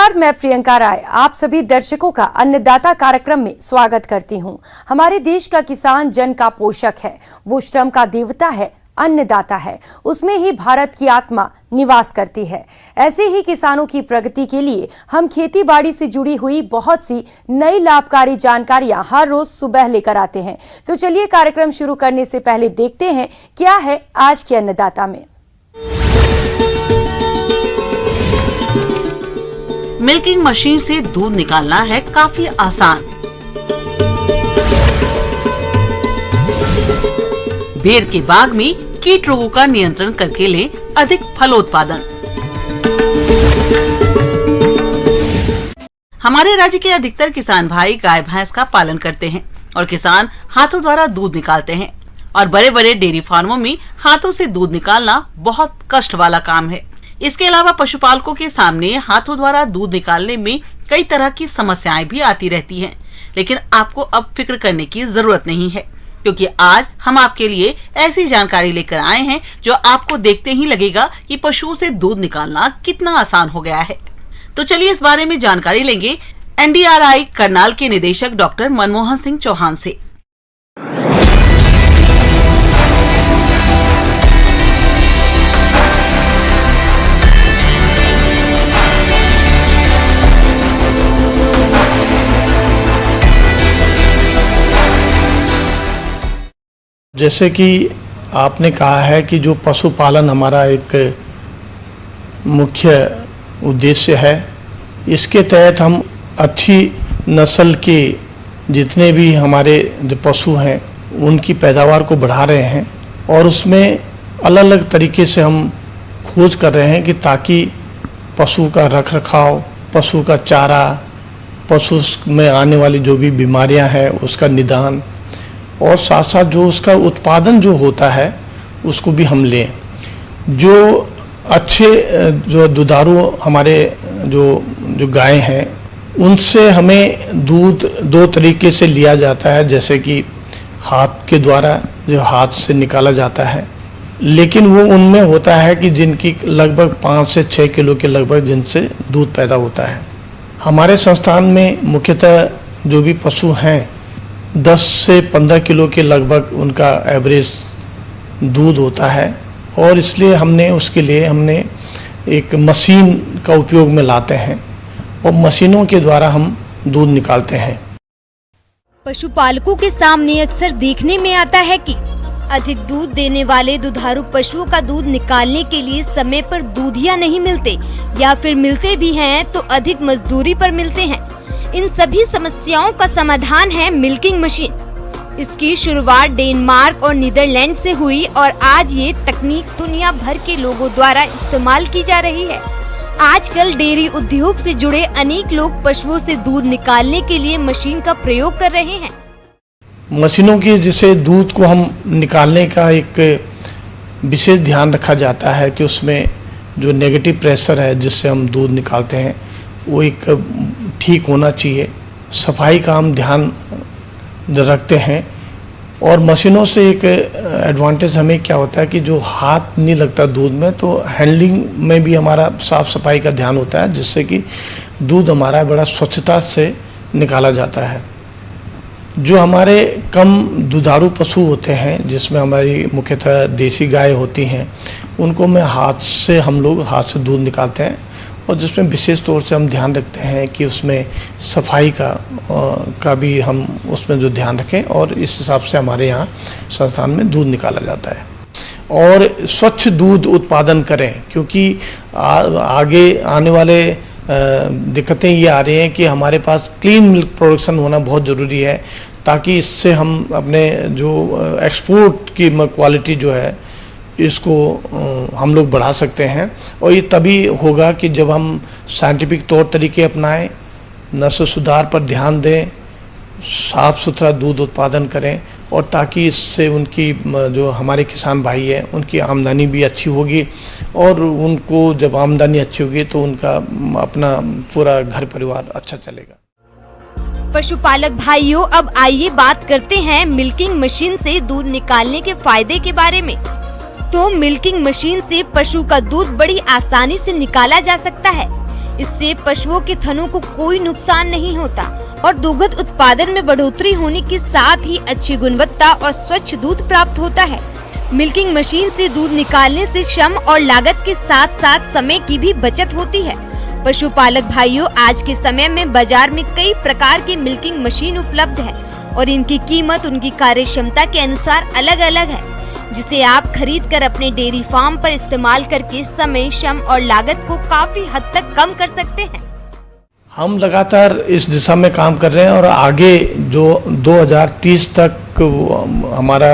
नमस्कार, मैं प्रियंका राय आप सभी दर्शकों का अन्नदाता कार्यक्रम में स्वागत करती हूं। हमारे देश का किसान जन का पोषक है, वो श्रम का देवता है, अन्नदाता है, उसमें ही भारत की आत्मा निवास करती है। ऐसे ही किसानों की प्रगति के लिए हम खेती बाड़ी से जुड़ी हुई बहुत सी नई लाभकारी जानकारियां हर रोज सुबह लेकर आते हैं। तो चलिए कार्यक्रम शुरू करने से पहले देखते हैं क्या है आज के अन्नदाता में। मिल्किंग मशीन से दूध निकालना है काफी आसान। बेर के बाग में कीट रोगों का नियंत्रण करके ले अधिक फलोत्पादन। हमारे राज्य के अधिकतर किसान भाई गाय भैंस का पालन करते हैं और किसान हाथों द्वारा दूध निकालते हैं और बड़े बड़े डेयरी फार्मों में हाथों से दूध निकालना बहुत कष्ट वाला काम है। इसके अलावा पशुपालकों के सामने हाथों द्वारा दूध निकालने में कई तरह की समस्याएं भी आती रहती हैं, लेकिन आपको अब फिक्र करने की जरूरत नहीं है, क्योंकि आज हम आपके लिए ऐसी जानकारी लेकर आए हैं जो आपको देखते ही लगेगा कि पशुओं से दूध निकालना कितना आसान हो गया है। तो चलिए इस बारे में जानकारी लेंगे NDRI करनाल के निदेशक डॉक्टर मनमोहन सिंह चौहान से। जैसे कि आपने कहा है कि जो पशुपालन हमारा एक मुख्य उद्देश्य है, इसके तहत हम अच्छी नस्ल के जितने भी हमारे जो पशु हैं उनकी पैदावार को बढ़ा रहे हैं और उसमें अलग अलग तरीके से हम खोज कर रहे हैं कि ताकि पशु का रखरखाव, पशु का चारा, पशु में आने वाली जो भी बीमारियां हैं उसका निदान और साथ साथ जो उसका उत्पादन जो होता है उसको भी हम लें। जो अच्छे जो दुधारू हमारे जो गाय हैं उनसे हमें दूध दो तरीके से लिया जाता है, जैसे कि हाथ के द्वारा जो हाथ से निकाला जाता है, लेकिन वो उनमें होता है कि जिनकी लगभग 5 से 6 किलो के लगभग जिनसे दूध पैदा होता है। हमारे संस्थान में मुख्यतः जो भी पशु हैं 10 से 15 किलो के लगभग उनका एवरेज दूध होता है और इसलिए उसके लिए हमने एक मशीन का उपयोग में लाते हैं और मशीनों के द्वारा हम दूध निकालते हैं। पशुपालकों के सामने अक्सर देखने में आता है कि अधिक दूध देने वाले दुधारू पशुओं का दूध निकालने के लिए समय पर दूधिया नहीं मिलते या फिर मिलते भी हैं तो अधिक मजदूरी पर मिलते हैं। इन सभी समस्याओं का समाधान है मिल्किंग मशीन। इसकी शुरुआत डेनमार्क और नीदरलैंड से हुई और आज ये तकनीक दुनिया भर के लोगों द्वारा इस्तेमाल की जा रही है। आजकल डेयरी उद्योग से जुड़े अनेक लोग पशुओं से दूध निकालने के लिए मशीन का प्रयोग कर रहे हैं। मशीनों की जिसे दूध को हम निकालने का एक विशेष ध्यान रखा जाता है कि उसमें जो नेगेटिव प्रेशर है जिससे हम दूध निकालते हैं वो एक ठीक होना चाहिए। सफाई का हम ध्यान रखते हैं और मशीनों से एक एडवांटेज हमें क्या होता है कि जो हाथ नहीं लगता दूध में, तो हैंडलिंग में भी हमारा साफ सफाई का ध्यान होता है, जिससे कि दूध हमारा बड़ा स्वच्छता से निकाला जाता है। जो हमारे कम दुधारू पशु होते हैं जिसमें हमारी मुख्यतः देसी गाय होती हैं, उनको हम लोग हाथ से दूध निकालते हैं और जिसमें विशेष तौर से हम ध्यान रखते हैं कि उसमें सफाई का भी हम उसमें जो ध्यान रखें और इस हिसाब से हमारे यहाँ संस्थान में दूध निकाला जाता है और स्वच्छ दूध उत्पादन करें, क्योंकि आगे आने वाले दिक्कतें ये आ रही हैं कि हमारे पास क्लीन मिल्क प्रोडक्शन होना बहुत ज़रूरी है, ताकि इससे हम अपने जो एक्सपोर्ट की क्वालिटी जो है इसको हम लोग बढ़ा सकते हैं। और ये तभी होगा कि जब हम साइंटिफिक तौर तरीके अपनाएं, नस्ल सुधार पर ध्यान दें, साफ़ सुथरा दूध उत्पादन करें और ताकि इससे उनकी जो हमारे किसान भाई हैं उनकी आमदनी भी अच्छी होगी और उनको जब आमदनी अच्छी होगी तो उनका अपना पूरा घर परिवार अच्छा चलेगा। पशुपालक भाइयों, अब आइए बात करते हैं मिल्किंग मशीन से दूध निकालने के फायदे के बारे में। तो मिल्किंग मशीन से पशु का दूध बड़ी आसानी से निकाला जा सकता है। इससे पशुओं के थनों को कोई नुकसान नहीं होता और दुग्ध उत्पादन में बढ़ोतरी होने के साथ ही अच्छी गुणवत्ता और स्वच्छ दूध प्राप्त होता है। मिल्किंग मशीन से दूध निकालने से श्रम और लागत के साथ साथ समय की भी बचत होती है। पशुपालक भाइयों, आज के समय में बाजार में कई प्रकार की मिल्किंग मशीन उपलब्ध है और इनकी कीमत उनकी कार्य क्षमता के अनुसार अलग अलग है, जिसे आप खरीद कर अपने डेयरी फार्म पर इस्तेमाल करके समय, श्रम और लागत को काफी हद तक कम कर सकते हैं। हम लगातार इस दिशा में काम कर रहे हैं और आगे जो 2030 तक हमारा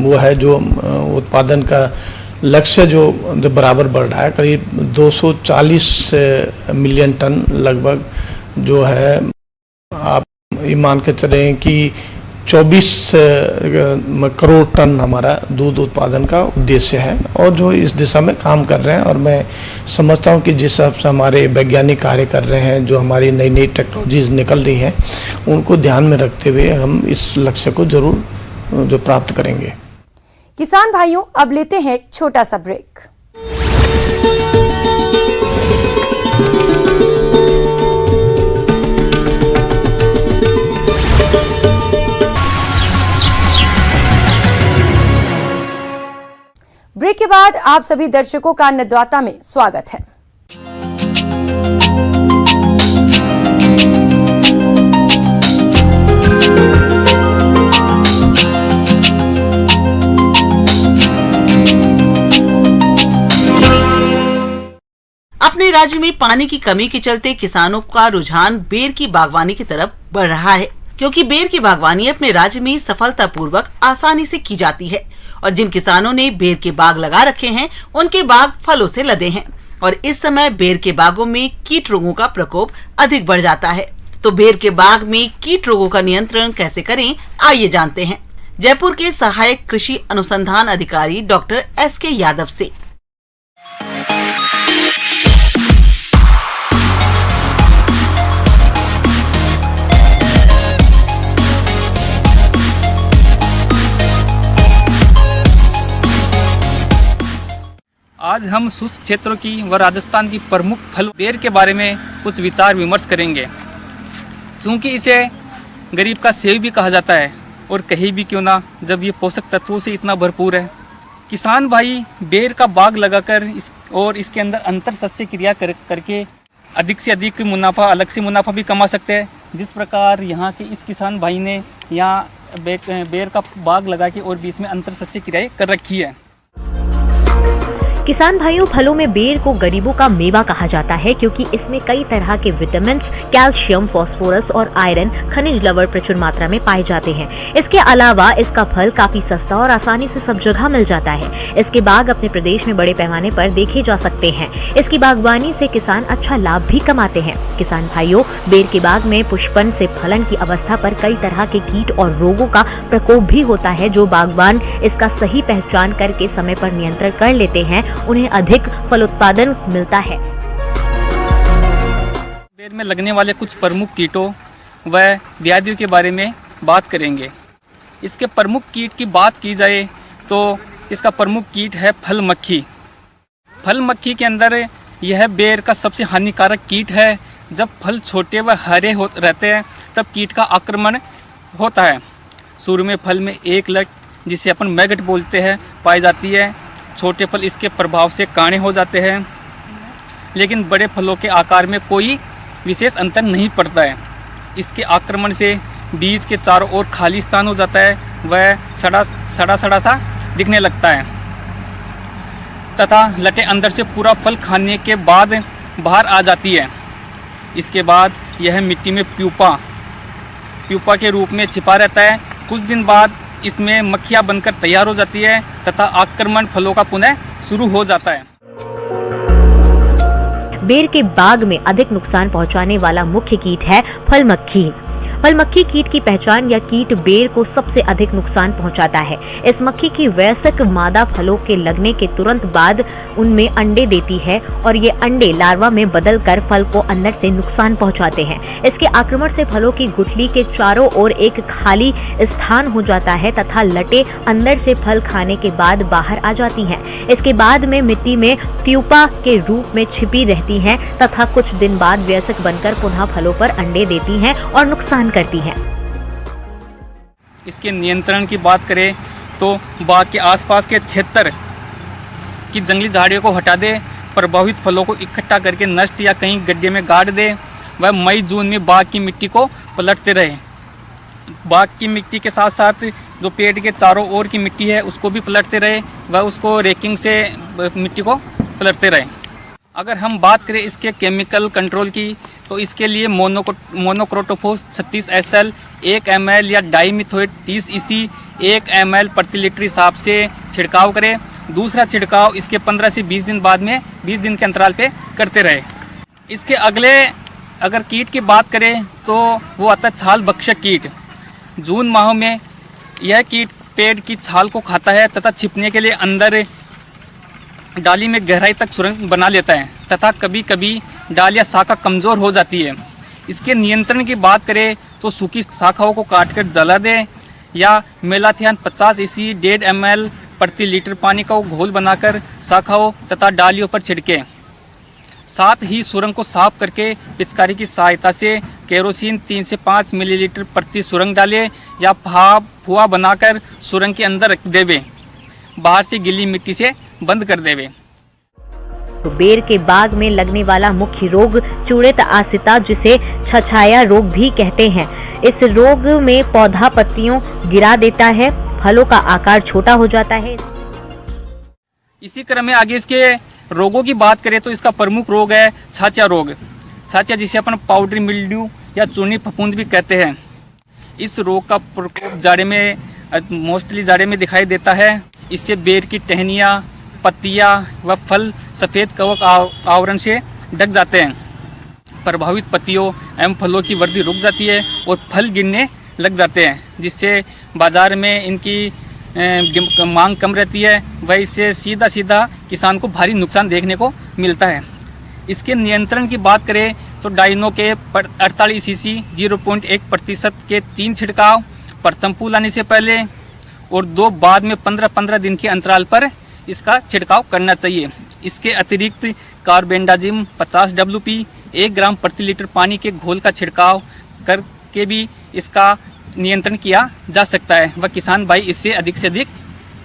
वो है जो उत्पादन का लक्ष्य जो बराबर बढ़ रहा है, करीब 240 मिलियन टन लगभग जो है, आप ये मान के चलें कि 24 करोड़ टन हमारा दूध उत्पादन का उद्देश्य है और जो इस दिशा में काम कर रहे हैं। और मैं समझता हूं कि जिस हिसाब से हमारे वैज्ञानिक कार्य कर रहे हैं, जो हमारी नई नई टेक्नोलॉजीज निकल रही हैं, उनको ध्यान में रखते हुए हम इस लक्ष्य को जरूर जो प्राप्त करेंगे। किसान भाइयों, अब लेते हैं एक छोटा सा ब्रेक। ब्रेक के बाद आप सभी दर्शकों का अन्नदाता में स्वागत है। अपने राज्य में पानी की कमी के चलते किसानों का रुझान बेर की बागवानी की तरफ बढ़ रहा है, क्योंकि बेर की बागवानी अपने राज्य में सफलतापूर्वक आसानी से की जाती है और जिन किसानों ने बेर के बाग लगा रखे हैं, उनके बाग फलों से लदे हैं और इस समय बेर के बागों में कीट रोगों का प्रकोप अधिक बढ़ जाता है। तो बेर के बाग में कीट रोगों का नियंत्रण कैसे करें, आइए जानते हैं जयपुर के सहायक कृषि अनुसंधान अधिकारी डॉक्टर SK यादव से। आज हम शुष्क क्षेत्रों की व राजस्थान की प्रमुख फल बेर के बारे में कुछ विचार विमर्श करेंगे। क्योंकि इसे गरीब का सेब भी कहा जाता है और कहीं भी क्यों ना, जब ये पोषक तत्वों से इतना भरपूर है। किसान भाई बेर का बाग लगाकर इसके अंदर अंतर सस्य क्रिया करके अधिक से अधिक मुनाफा, अलग से मुनाफा भी कमा सकते हैं। जिस प्रकार यहाँ के इस किसान भाई ने यहाँ बेर का बाग लगा के और बीच में अंतर सस्य क्रियाएं कर रखी है। किसान भाइयों, फलों में बेर को गरीबों का मेवा कहा जाता है क्योंकि इसमें कई तरह के विटामिन, कैल्शियम, फास्फोरस और आयरन, खनिज लवण प्रचुर मात्रा में पाए जाते हैं। इसके अलावा इसका फल काफी सस्ता और आसानी से सब जगह मिल जाता है। इसके बाग अपने प्रदेश में बड़े पैमाने पर देखे जा सकते हैं। इसकी बागवानी से किसान अच्छा लाभ भी कमाते हैं। किसान भाइयों, बेर के बाग में पुष्पन से फलन की अवस्था पर कई तरह के कीट और रोगों का प्रकोप भी होता है। जो बागवान इसका सही पहचान करके समय पर नियंत्रण कर लेते हैं, उन्हें अधिक फलोत्पादन मिलता है। बेर में लगने वाले कुछ प्रमुख कीटों व व्याधियों के बारे में बात करेंगे। इसके प्रमुख कीट की बात की जाए तो इसका प्रमुख कीट है फल मक्खी। फल मक्खी के अंदर यह बेर का सबसे हानिकारक कीट है। जब फल छोटे व हरे रहते हैं तब कीट का आक्रमण होता है। शुरू में फल में एक लट, जिसे अपन मैगट बोलते हैं, पाई जाती है। छोटे फल इसके प्रभाव से काणे हो जाते हैं, लेकिन बड़े फलों के आकार में कोई विशेष अंतर नहीं पड़ता है। इसके आक्रमण से बीज के चारों ओर खाली स्थान हो जाता है, वह सड़ा सा दिखने लगता है तथा लटें अंदर से पूरा फल खाने के बाद बाहर आ जाती है। इसके बाद यह मिट्टी में प्यूपा के रूप में छिपा रहता है। कुछ दिन बाद इसमें मक्खियां बनकर तैयार हो जाती है तथा आक्रमण फलों का पुनः शुरू हो जाता है। बेर के बाग में अधिक नुकसान पहुंचाने वाला मुख्य कीट है फल मक्खी। फल मक्खी कीट की पहचान, यह कीट बेर को सबसे अधिक नुकसान पहुंचाता है। इस मक्खी की वयस्क मादा फलों के लगने के तुरंत बाद उनमें अंडे देती है और ये अंडे लार्वा में बदलकर फल को अंदर से नुकसान पहुंचाते हैं। इसके आक्रमण से फलों की गुठली के चारों ओर एक खाली स्थान हो जाता है तथा लटें अंदर से फल खाने के बाद बाहर आ जाती हैं। इसके बाद में मिट्टी में प्यूपा के रूप में छिपी रहती हैं तथा कुछ दिन बाद वयस्क बनकर पुनः फलों पर अंडे देती हैं और नुकसान करती हैं। इसके नियंत्रण की बात करें तो बाग के आसपास के क्षेत्र की जंगली झाड़ियों को हटा दे, प्रभावित फलों को इकट्ठा करके नष्ट या कहीं गड्ढे में गाड़ दे, वह मई जून में बाग की मिट्टी को पलटते रहे। बाग की मिट्टी के साथ साथ जो पेड़ के चारों ओर की मिट्टी है उसको भी पलटते रहे, वह उसको रेकिंग से मिट्टी को पलटते रहे। अगर हम बात करें इसके केमिकल कंट्रोल की तो इसके लिए मोनोक्रोटोफॉस 36 SL 1 ml या डाइमिथोएट 30 EC 1 ml प्रति लीटर हिसाब से छिड़काव करें। दूसरा छिड़काव इसके 15 से 20 दिन बाद में 20 दिन के अंतराल पे करते रहे। इसके अगले अगर कीट की बात करें तो वो आता है छाल भक्षक कीट। जून माह में यह कीट पेड़ की छाल को खाता है तथा छिपने के लिए अंदर डाली में गहराई तक सुरंग बना लेता है तथा कभी कभी डाल या शाखा कमज़ोर हो जाती है। इसके नियंत्रण की बात करें तो सूखी शाखाओं को काटकर जला दें या मेलाथियान 50 EC 1.5 ml प्रति लीटर पानी का घोल बनाकर शाखाओं तथा डालियों पर छिड़कें। साथ ही सुरंग को साफ करके पिचकारी की सहायता से केरोसिन 3 से 5 मिलीलीटर प्रति सुरंग डालें या फुआ बनाकर सुरंग के अंदर रख देवें। बाहर से गीली मिट्टी से बंद कर देवे। तो बेर के बाग में लगने वाला मुख्य रोग चूड़ित आसिता, जिसे छछाया रोग भी कहते हैं। इस रोग में पौधा पत्तियों गिरा देता है, फलों का आकार छोटा हो जाता है। इसी क्रम में आगे इसके रोगों की बात करें तो इसका प्रमुख रोग है छाछा रोग। छाछा जिसे अपन पाउडरी मिल्ड्यू या चूनी फफूंद भी कहते हैं। इस रोग का प्रकोप जाड़े में मोस्टली जाड़े में दिखाई देता है। इससे बेर की टहनियाँ, पत्तियाँ व फल सफ़ेद कवक आवरण से ढक जाते हैं। प्रभावित पत्तियों एवं फलों की वृद्धि रुक जाती है और फल गिरने लग जाते हैं, जिससे बाज़ार में इनकी मांग कम रहती है। वह इससे सीधा किसान को भारी नुकसान देखने को मिलता है। इसके नियंत्रण की बात करें तो डाइनो के 48 EC 0.1% के 3 छिड़काव, प्रथम फूल आने से पहले और 2 बाद में 15-15 दिन के अंतराल पर इसका छिड़काव करना चाहिए। इसके अतिरिक्त कार्बेंडाजिम 50 WP 1 ग्राम प्रति लीटर पानी के घोल का छिड़काव करके भी इसका नियंत्रण किया जा सकता है। वह किसान भाई इससे अधिक से अधिक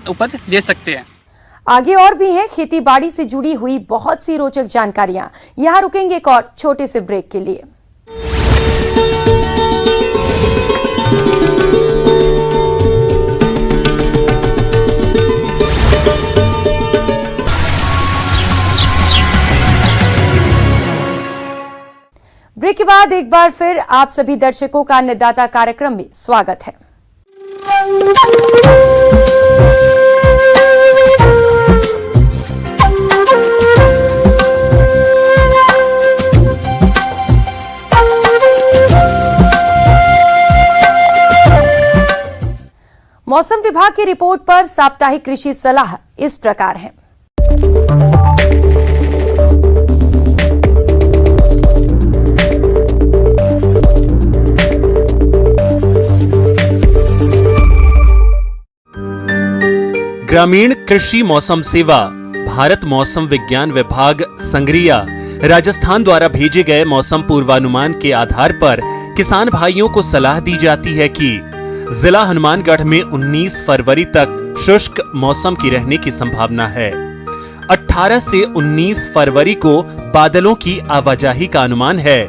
उपज ले सकते हैं। आगे और भी हैं खेती बाड़ी से जुड़ी हुई बहुत सी रोचक जानकारियां। यहाँ रुकेंगे एक और छोटे से ब्रेक के लिए। ब्रेक के बाद एक बार फिर आप सभी दर्शकों का अन्नदाता कार्यक्रम में स्वागत है। मौसम विभाग की रिपोर्ट पर साप्ताहिक कृषि सलाह इस प्रकार है। ग्रामीण कृषि मौसम सेवा, भारत मौसम विज्ञान विभाग संग्रिया, राजस्थान द्वारा भेजे गए मौसम पूर्वानुमान के आधार पर किसान भाइयों को सलाह दी जाती है कि जिला हनुमानगढ़ में 19 फरवरी तक शुष्क मौसम की रहने की संभावना है। 18 से 19 फरवरी को बादलों की आवाजाही का अनुमान है।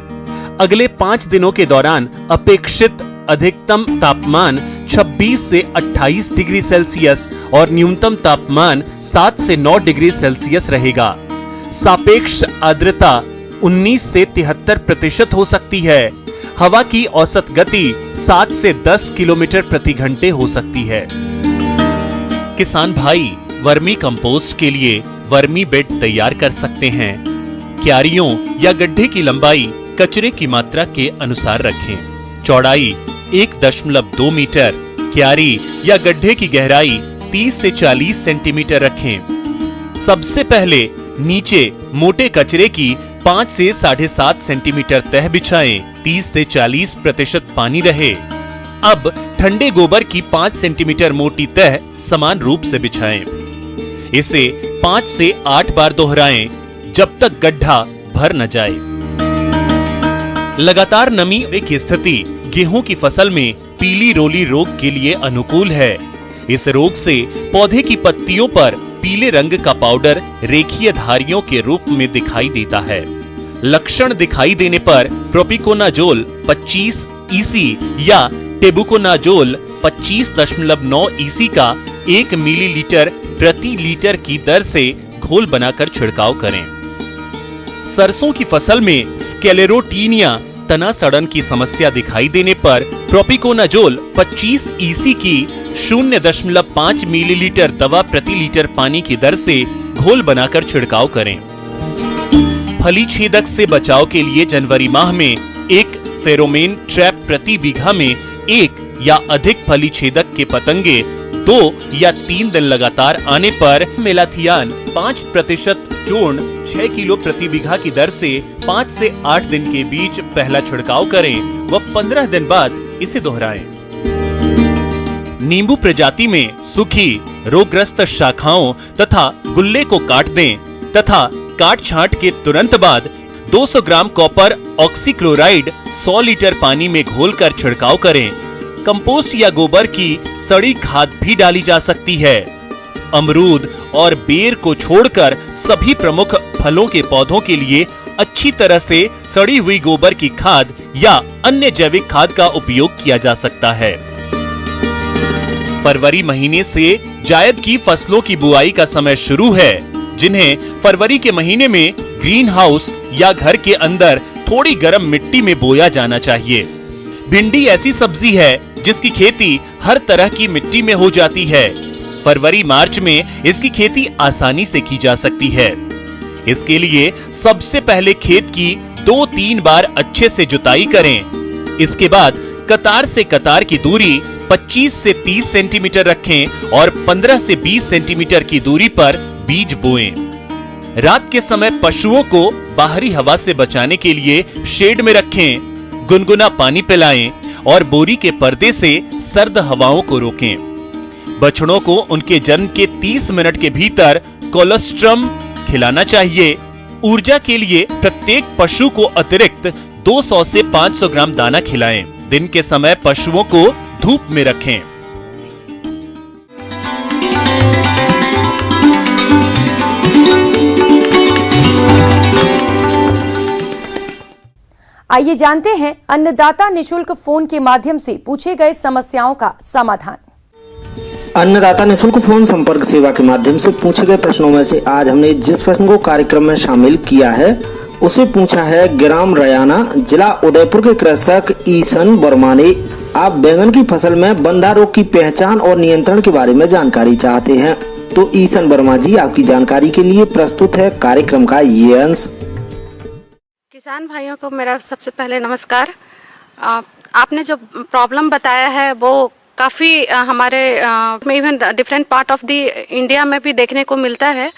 अगले 5 दिनों के दौरान अपेक्षित अधिकतम तापमान 26 से 28 डिग्री सेल्सियस और न्यूनतम तापमान 7 से 9 डिग्री सेल्सियस रहेगा। सापेक्ष आर्द्रता 19 से 73% हो सकती है। हवा की औसत गति 7 से 10 किलोमीटर प्रति घंटे हो सकती है। किसान भाई वर्मी कंपोस्ट के लिए वर्मी बेड तैयार कर सकते हैं। क्यारियों या गड्ढे की लंबाई कचरे की मात्रा के अनुसार रखें। चौड़ाई 1.2 मीटर, क्यारी या गड्ढे की गहराई 30 से 40 सेंटीमीटर रखें। सबसे पहले नीचे मोटे कचरे की 5 से 7.5 सेंटीमीटर तह बिछाएं, 30 से 40% पानी रहे। अब ठंडे गोबर की 5 सेंटीमीटर मोटी तह समान रूप से बिछाएं। इसे 5 से 8 बार दोहराएं जब तक गड्ढा भर न जाए। लगातार नमी की स्थिति गेहूं की फसल में पीली रोली रोग के लिए अनुकूल है। इस रोग से पौधे की पत्तियों पर पीले रंग का पाउडर रेखीय धारियों के रूप में दिखाई देता है। लक्षण दिखाई देने पर प्रोपिकोनाजोल 25 ईसी या टेबुकोनाजोल 25.9 ईसी का 1 मिलीलीटर प्रति लीटर की दर से घोल बनाकर छिड़काव करें। सरसों की फसल में स्क्लेरोटीनिया तना सड़न की समस्या दिखाई देने पर प्रोपिकोनाजोल 25 ईसी की 0.5 मिलीलीटर दवा प्रति लीटर पानी की दर से घोल बनाकर छिड़काव करें। फली छेदक से बचाव के लिए जनवरी माह में एक फेरोमेन ट्रैप प्रति बीघा में 1 या अधिक फली छेदक के पतंगे 2 या 3 दिन लगातार आने पर मेलाथियान 5% चूर्ण 6 किलो प्रति बीघा की दर से 5 से 8 दिन के बीच पहला छिड़काव करें व 15 दिन बाद इसे दोहराएं। नींबू प्रजाति में सूखी रोगग्रस्त शाखाओं तथा गुल्ले को काट दें तथा काट छांट के तुरंत बाद 200 ग्राम कॉपर ऑक्सीक्लोराइड 100 लीटर पानी में घोलकर छिड़काव करें। कंपोस्ट या गोबर की सड़ी खाद भी डाली जा सकती है। अमरूद और बेर को छोड़कर सभी प्रमुख फलों के पौधों के लिए अच्छी तरह से सड़ी हुई गोबर की खाद या अन्य जैविक खाद का उपयोग किया जा सकता है। फरवरी महीने से जायद की फसलों की बुआई का समय शुरू है, जिन्हें फरवरी के महीने में ग्रीन हाउस या घर के अंदर थोड़ी गर्म मिट्टी में बोया जाना चाहिए। भिंडी ऐसी सब्जी है जिसकी खेती हर तरह की मिट्टी में हो जाती है। फरवरी मार्च में इसकी खेती आसानी से की जा सकती है। इसके लिए सबसे पहले खेत की 2-3 बार अच्छे से जुताई करें। इसके बाद कतार से कतार की दूरी 25 से 30 सेंटीमीटर रखें और 15 से 20 सेंटीमीटर की दूरी पर बीज बोएं। रात के समय पशुओं को बाहरी हवा से बचाने के लिए शेड में रखें, गुनगुना पानी पिलाएं और बोरी के पर्दे से सर्द हवाओं को रोकें। बछड़ों को उनके जन्म के 30 मिनट के भीतर कोलोस्ट्रम खिलाना चाहिए। ऊर्जा के लिए प्रत्येक पशु को अतिरिक्त 200 से 500 ग्राम दाना खिलाएं। दिन के समय पशुओं को धूप में रखें। आइए जानते हैं अन्नदाता निशुल्क फोन के माध्यम से पूछे गए समस्याओं का समाधान। अन्नदाता निशुल्क फोन संपर्क सेवा के माध्यम से पूछे गए प्रश्नों में से आज हमने जिस प्रश्न को कार्यक्रम में शामिल किया है उसे पूछा है ग्राम रयाना, जिला उदयपुर के कृषक ईशन वर्मा ने। आप बैंगन की फसल में बंधा रोग की पहचान और नियंत्रण के बारे में जानकारी चाहते हैं, तो ईशन वर्मा जी आपकी जानकारी के लिए प्रस्तुत है कार्यक्रम का ये अंश। किसान भाइयों को मेरा सबसे पहले नमस्कार। आपने जो प्रॉब्लम बताया है वो काफ़ी हमारे even different part of the India में भी देखने को मिलता है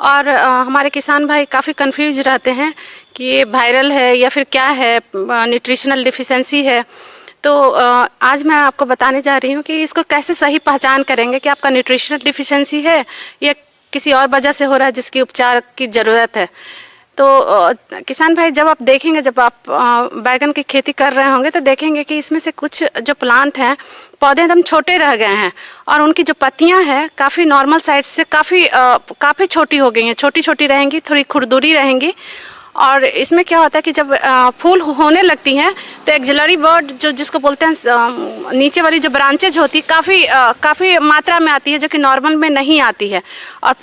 और हमारे किसान भाई काफ़ी कंफ्यूज रहते हैं कि ये वायरल है या फिर क्या है, न्यूट्रिशनल डिफिशिएंसी है। तो आज मैं आपको बताने जा रही हूँ कि इसको कैसे सही पहचान करेंगे कि आपका न्यूट्रिशनल डिफिशिएंसी है या किसी और वजह से हो रहा है जिसकी उपचार की ज़रूरत है। तो किसान भाई जब आप देखेंगे, जब आप बैगन की खेती कर रहे होंगे तो देखेंगे कि इसमें से कुछ जो प्लांट हैं, पौधे एकदम छोटे रह गए हैं और उनकी जो पत्तियां हैं काफ़ी नॉर्मल साइज से काफ़ी छोटी हो गई हैं, छोटी छोटी रहेंगी, थोड़ी खुरदुरी रहेंगी। और इसमें क्या होता है कि जब फूल होने लगती हैं तो एक्सिलरी बर्ड जिसको बोलते हैं, नीचे वाली जो ब्रांचेज होती काफ़ी मात्रा में आती है जो कि नॉर्मल में नहीं आती है और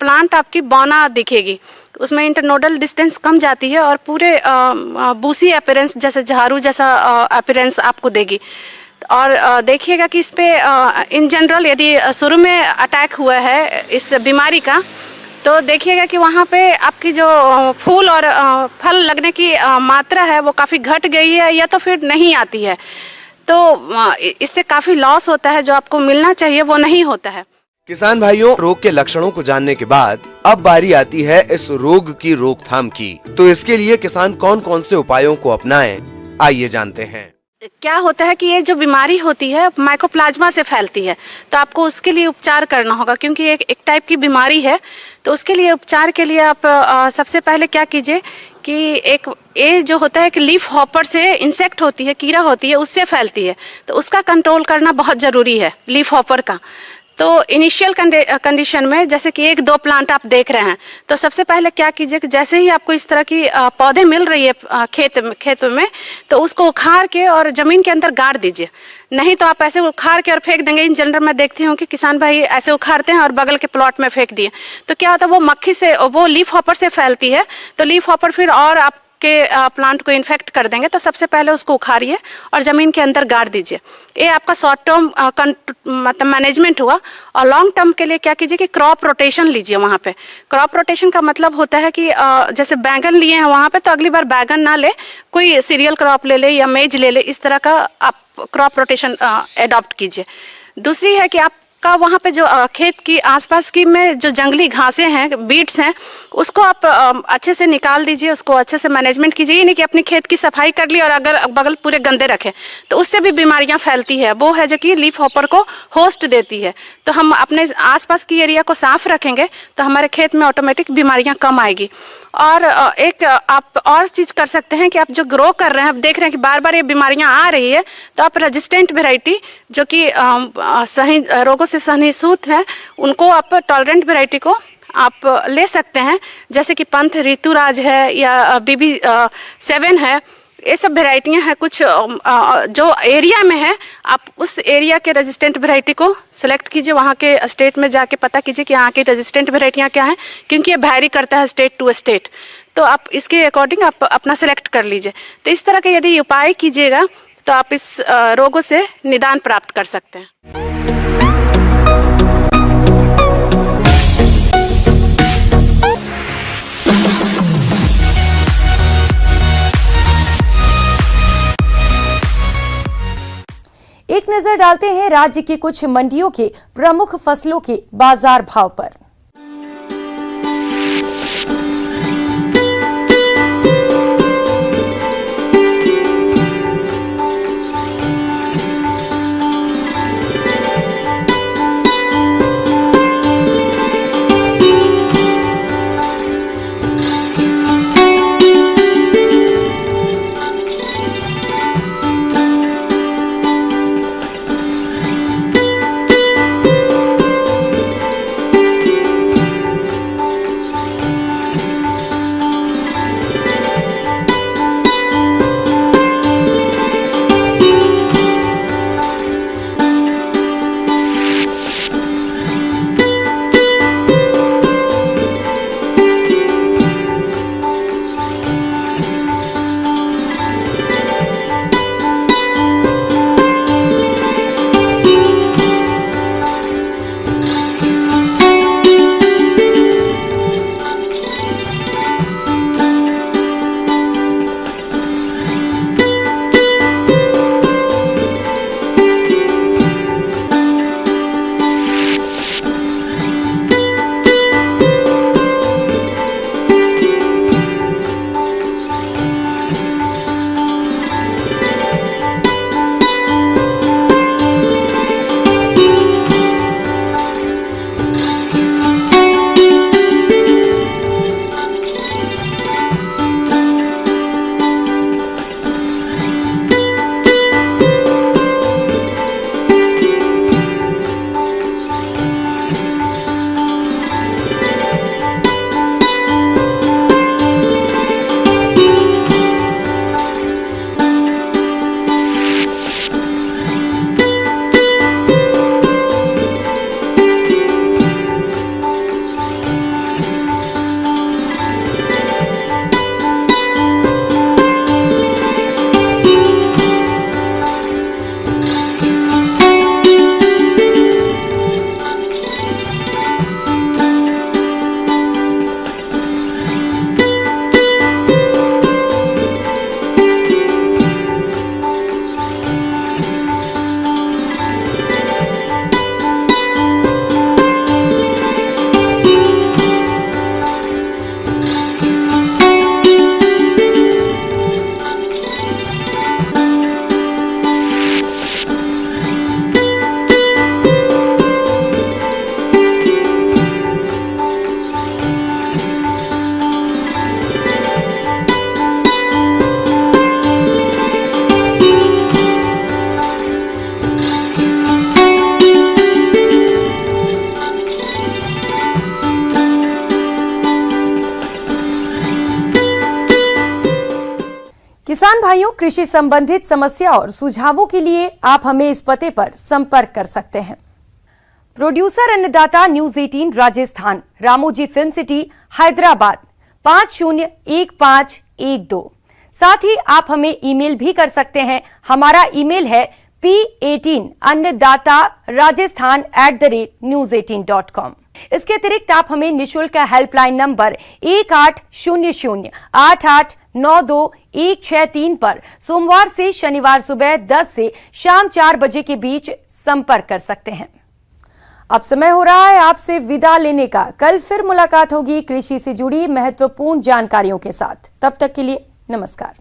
प्लांट आपकी बौना दिखेगी, उसमें इंटरनोडल डिस्टेंस कम जाती है और पूरे बूसी अपीयरेंस जैसे झाड़ू जैसा अपीयरेंस आपको देगी। और देखिएगा कि इस पे इन जनरल यदि शुरू में अटैक हुआ है इस बीमारी का तो देखिएगा कि वहाँ पे आपकी जो फूल और फल लगने की मात्रा है वो काफ़ी घट गई है या तो फिर नहीं आती है। तो इससे काफ़ी लॉस होता है, जो आपको मिलना चाहिए वो नहीं होता है। किसान भाइयों, रोग के लक्षणों को जानने के बाद अब बारी आती है इस रोग की रोकथाम की। तो इसके लिए किसान कौन कौन से उपायों को अपनाएं, आइए जानते हैं। क्या होता है कि ये जो बीमारी होती है माइकोप्लाज्मा से फैलती है, तो आपको उसके लिए उपचार करना होगा, क्योंकि एक टाइप की बीमारी है। तो उसके लिए उपचार के लिए आप सबसे पहले क्या कीजिए कि ये जो होता है कि लीफ हॉपर से इंसेक्ट होती है, कीड़ा होती है, उससे फैलती है, तो उसका कंट्रोल करना बहुत ज़रूरी है, लीफ हॉपर का। तो इनिशियल कंडीशन में जैसे कि 1-2 प्लांट आप देख रहे हैं, तो सबसे पहले क्या कीजिए कि जैसे ही आपको इस तरह की पौधे मिल रही है खेत में, तो उसको उखाड़ के और ज़मीन के अंदर गाड़ दीजिए। नहीं तो आप ऐसे उखाड़ के और फेंक देंगे। इन जनरल मैं देखती हूँ कि किसान भाई ऐसे उखाड़ते हैं और बगल के प्लॉट में फेंक दिए, तो क्या होता है वो मक्खी से, वो लीफ हॉपर से फैलती है, तो लीफ हॉपर फिर और आप के प्लांट को इन्फेक्ट कर देंगे। तो सबसे पहले उसको उखाड़िए और ज़मीन के अंदर गाड़ दीजिए। ये आपका शॉर्ट टर्म मतलब मैनेजमेंट हुआ। और लॉन्ग टर्म के लिए क्या कीजिए कि क्रॉप रोटेशन लीजिए। वहाँ पे क्रॉप रोटेशन का मतलब होता है कि जैसे बैंगन लिए हैं वहाँ पे, तो अगली बार बैंगन ना ले, कोई सीरियल क्रॉप ले ले या मेज ले ले, इस तरह का आप क्रॉप रोटेशन एडॉप्ट कीजिए। दूसरी है कि आप का वहाँ पे जो खेत की आसपास की में जो जंगली घासें हैं, बीट्स हैं, उसको आप अच्छे से निकाल दीजिए, उसको अच्छे से मैनेजमेंट कीजिए। ये नहीं कि अपनी खेत की सफाई कर ली और अगर बगल पूरे गंदे रखें, तो उससे भी बीमारियां फैलती है। वो है जो कि लीफ हॉपर को होस्ट देती है। तो हम अपने आसपास की एरिया को साफ रखेंगे तो हमारे खेत में ऑटोमेटिक बीमारियां कम आएगी। और एक आप और चीज़ कर सकते हैं कि आप जो ग्रो कर रहे हैं, आप देख रहे हैं कि बार बार ये बीमारियां आ रही है, तो आप रेजिस्टेंट वेराइटी जो कि सही रोगों से सहनीसूत है, उनको आप टॉलरेंट वेराइटी को आप ले सकते हैं। जैसे कि पंथ ऋतुराज है या BB7 है, ये सब वेराइटियाँ हैं कुछ जो एरिया में है। आप उस एरिया के रेजिस्टेंट वेराइटी को सिलेक्ट कीजिए, वहाँ के स्टेट में जाके पता कीजिए कि यहाँ की रेजिस्टेंट वेराइटियाँ क्या हैं, क्योंकि ये वैरी करता है स्टेट टू स्टेट। तो आप इसके अकॉर्डिंग आप अपना सेलेक्ट कर लीजिए। तो इस तरह के यदि उपाय कीजिएगा तो आप इस रोगों से निदान प्राप्त कर सकते हैं। एक नजर डालते हैं राज्य की कुछ मंडियों के प्रमुख फसलों के बाजार भाव पर। किसान भाइयों, कृषि संबंधित समस्या और सुझावों के लिए आप हमें इस पते पर संपर्क कर सकते हैं। प्रोड्यूसर अन्नदाता news 18 Rajasthan, Ramoji film city, Hyderabad 501512। साथ ही आप हमें ईमेल भी कर सकते हैं। हमारा ईमेल है p18annadatarajasthan@news18.com। इसके अतिरिक्त आप हमें निःशुल्क हेल्पलाइन नंबर 1800-8892-163 पर सोमवार से शनिवार सुबह 10 से शाम 4 बजे के बीच संपर्क कर सकते हैं। अब समय हो रहा है आपसे विदा लेने का। कल फिर मुलाकात होगी कृषि से जुड़ी महत्वपूर्ण जानकारियों के साथ। तब तक के लिए नमस्कार।